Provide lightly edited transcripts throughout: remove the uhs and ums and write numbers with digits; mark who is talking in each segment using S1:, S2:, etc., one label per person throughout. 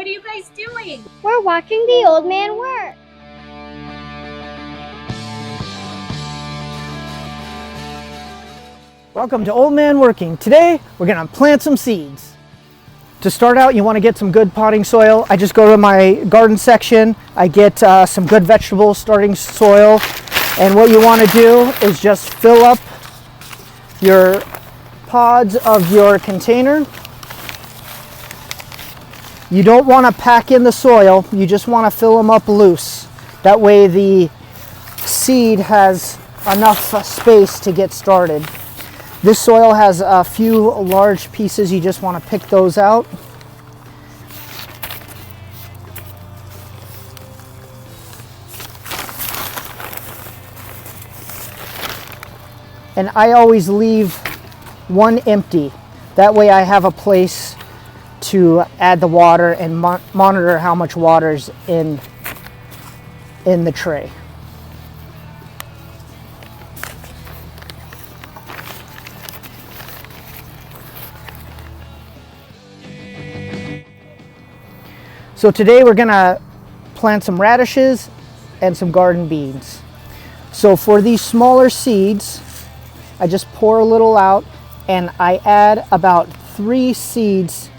S1: What are you guys doing?
S2: We're watching the old man work.
S3: Welcome to Old Man Working. Today we're going to plant some seeds. To start out, you want to get some good potting soil. I just go to my garden section. I get some good vegetable starting soil. And what you want to do is just fill up your pods of your container. You don't want to pack in the soil. You just want to fill them up loose. That way the seed has enough space to get started. This soil has a few large pieces. You just want to pick those out. And I always leave one empty. That way I have a place to add the water and monitor how much water's in the tray. So today we're gonna plant some radishes and some garden beans. So for these smaller seeds, I just pour a little out and I add about 3 seeds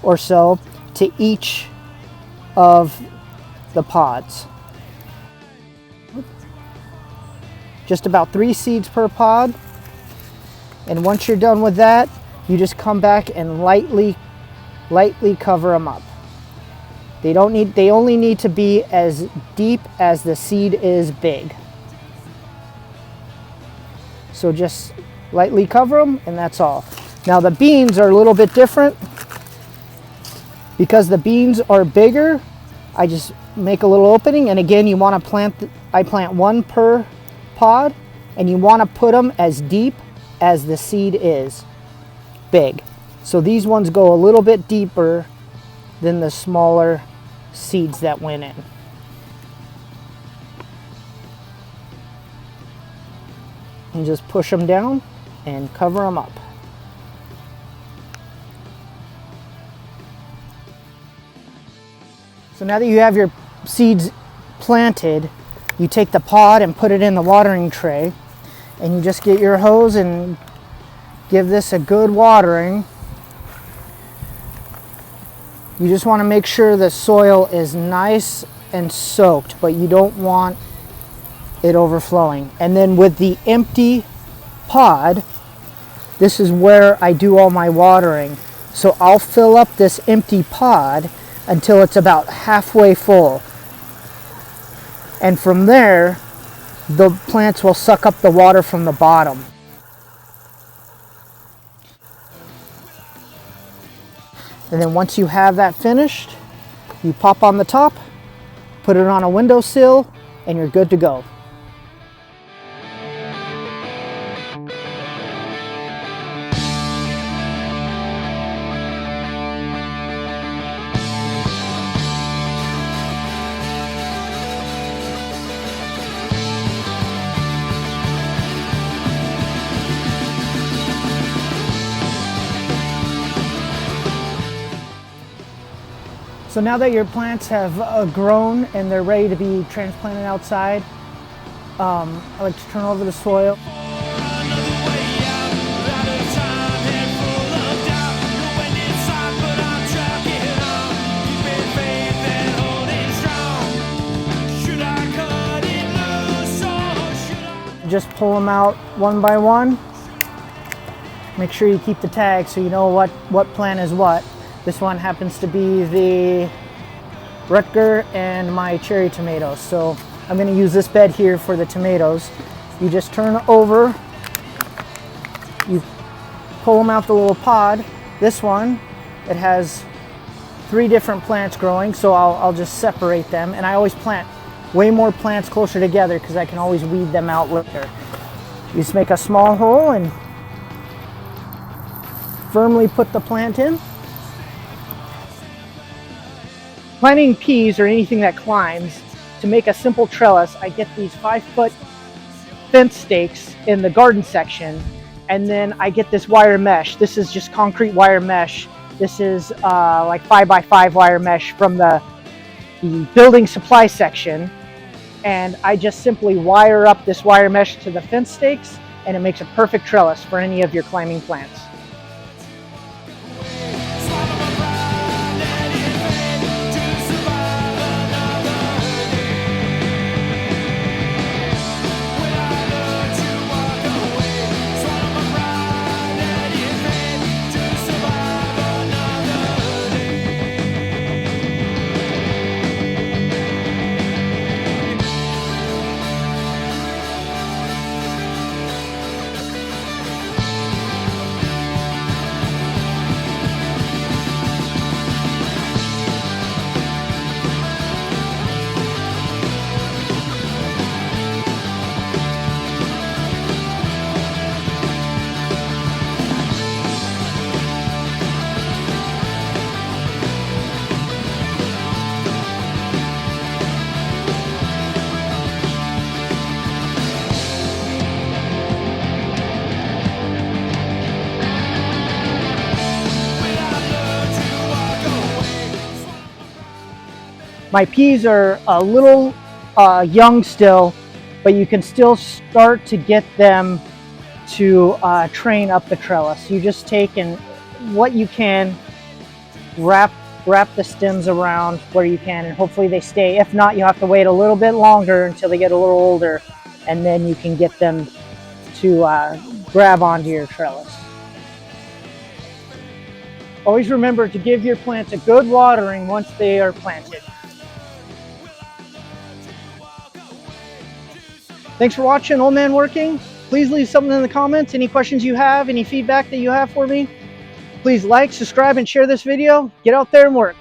S3: or so to each of the pods. Just about 3 seeds per pod. And once you're done with that, you just come back and lightly cover them up. They only need to be as deep as the seed is big. So just lightly cover them and that's all. Now the beans are a little bit different. Because the beans are bigger, I just make a little opening, and again you want to I plant 1 per pod, and you want to put them as deep as the seed is big. So these ones go a little bit deeper than the smaller seeds that went in. And just push them down and cover them up. So now that you have your seeds planted, you take the pod and put it in the watering tray, and you just get your hose and give this a good watering. You just want to make sure the soil is nice and soaked, but you don't want it overflowing. And then with the empty pod, this is where I do all my watering. So I'll fill up this empty pod until it's about halfway full. And from there, the plants will suck up the water from the bottom. And then once you have that finished, you pop on the top, put it on a windowsill, and you're good to go. So now that your plants have grown and they're ready to be transplanted outside, I like to turn over the soil. Just pull them out one by one. Make sure you keep the tag so you know what plant is what. This one happens to be the Rutger and my cherry tomatoes. So I'm going to use this bed here for the tomatoes. You just turn over, you pull them out the little pod. This one, it has 3 different plants growing, so I'll just separate them. And I always plant way more plants closer together because I can always weed them out later. You just make a small hole and firmly put the plant in. Planting peas or anything that climbs, to make a simple trellis, I get these 5-foot fence stakes in the garden section, and then I get this wire mesh. This is just concrete wire mesh This is like 5x5 wire mesh from the building supply section. And I just simply wire up this wire mesh to the fence stakes, and it makes a perfect trellis for any of your climbing plants. My peas are a little young still, but you can still start to get them to train up the trellis. You just take and what you can, wrap the stems around where you can, and hopefully they stay. If not, you have to wait a little bit longer until they get a little older, and then you can get them to grab onto your trellis. Always remember to give your plants a good watering once they are planted. Thanks for watching Old Man Working. Please leave something in the comments. Any questions you have, any feedback that you have for me. Please like, subscribe, and share this video. Get out there and work.